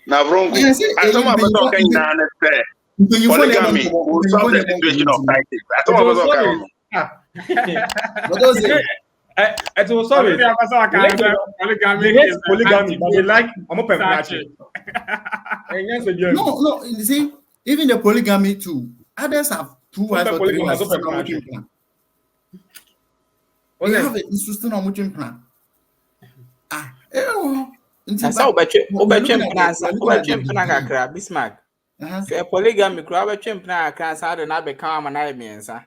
Navrongo? As some of us all can understand. Polygamy will solve the situation of crisis. As some of us all can. What was it? It was sorry. Polygamy, but they like I'm open No, you see, even the polygamy too. Others have 2 wives or 3 wives. They have an interesting plan. Bismarck. Say polygamy crowd a chimpna can sound not become an ibiansa.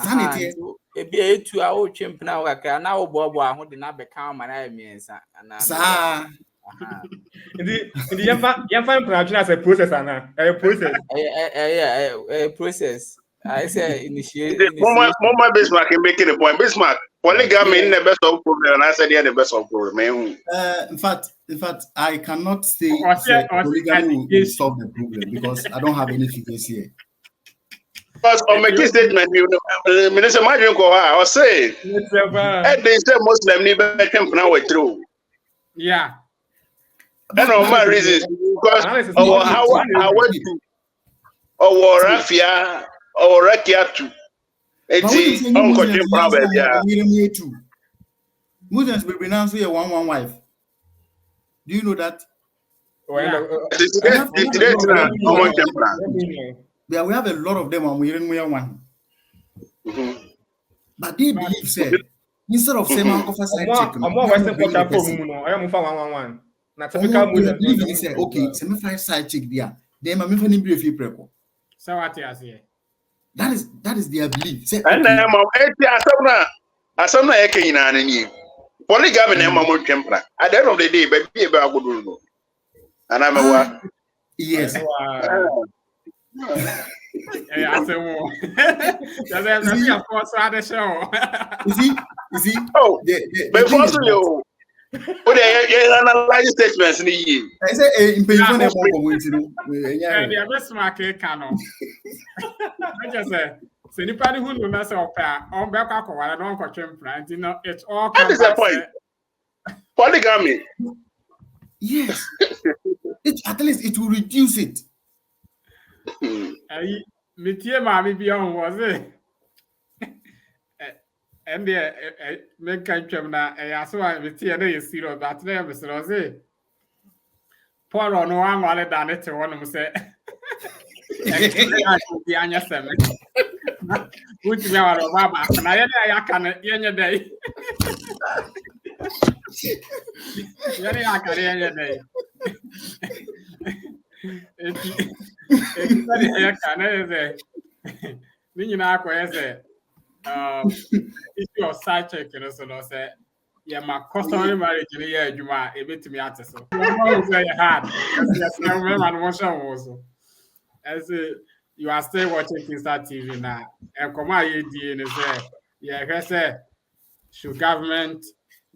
Sanity. It be a 2 hour chimpna like now Bobo who did not become an ibiansa. You find production as a process, Anna. A process. A process. I say initiate. Mama Bismarck can make it a point. Bismarck, polygamy in the best of problem, and I said, yeah, the best of problem. In fact, I cannot say polygamy will solve the problem because I don't have any figures here. Because on my statement, Minister Martin Koha, I say, they say Muslim need to come now through. Yeah. And on my reasons, because how went to our Rafia or Rakiatu. It's uncontrolled problem. Yeah. Muslims will renounce a one wife. Do you know that? Yeah, we have a lot of them and we didn't one. But they believe say instead of saying offer side check, I'm more western culture from I am for 111. Not typical model. Say okay, semi side check there. Then I'm going to be a few preco. So what you say? That is their belief. Say, and then asam na yake ina nani. Polygamy na mama twempra. At the end of the day, but be about good rule. And I'm a yes. I say more. That's of course on the show. You see? Oh, but also you. But you analyze statements in the year. I say in pension and the best market canon. I just say anybody who knows on back I don't go twempra. You know, it's all that is the point. Polygamy. Yes. At least it will reduce it. Metie mami bi on was it? And the make twem na so metie na you serious but na me serious Paul on one wale dan it won say di anya seme uti me waro baba na ye na ya kan ye nye dai ye na ya kan ye nye dai issue of side check, you know, so no say, yeah, my customary marriage in a year, you might a bit to me at so. Very hard. Yes, I remember one show also. As you are still watching Kingstar TV now, and come out here, and say, yeah, I say, should government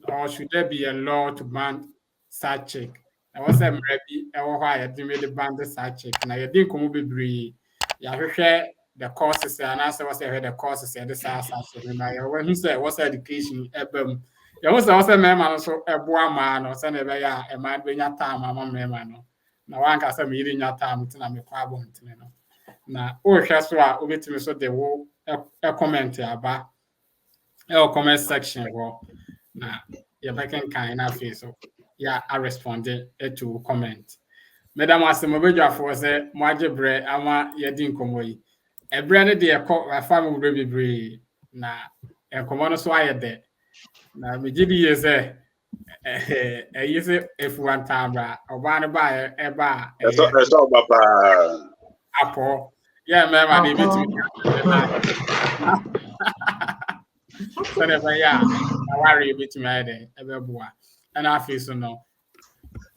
or should there be a law to ban side check? I was a maybe I didn't really ban the side check. Now you didn't come be brave. You share the courses and I said, the courses and the SARS. When he said, what's education? You was also a man, also a boy man, or send a man being your time, my man. Now one can say meeting your time to me problem. Now, oh, that's why over to me so they will a comment about a comment section. Now, you're back in kind of face. So, yeah, I responded to comment. Madam Asimobeja for say, Majebre, Ama Yadin Komoy. A branded dear family will be na and command so I there. Now, me did you say, use it if one time, or one buy a bar. That's all, Papa. Apple. Yeah, ma'am, I need to. So, yeah, I worry a bit to my day, ever boy. And I feel so no.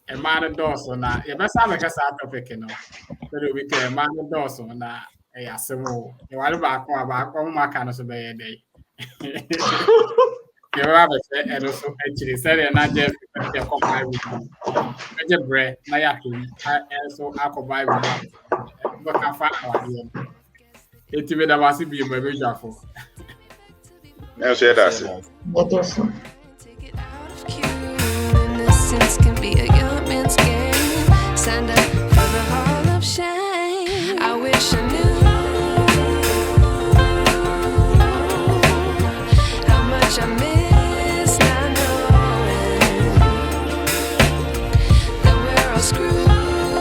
A man of Dawson, you best have a topic, you know. So we can man of Dawson, yeah, so you are back on my kind of a day. You have and also actually said, and not just comply with you. I just bread, Nayaki, I also buy with you. But I find our deal. It's a bit of a CB, my very joyful. That's it. What also?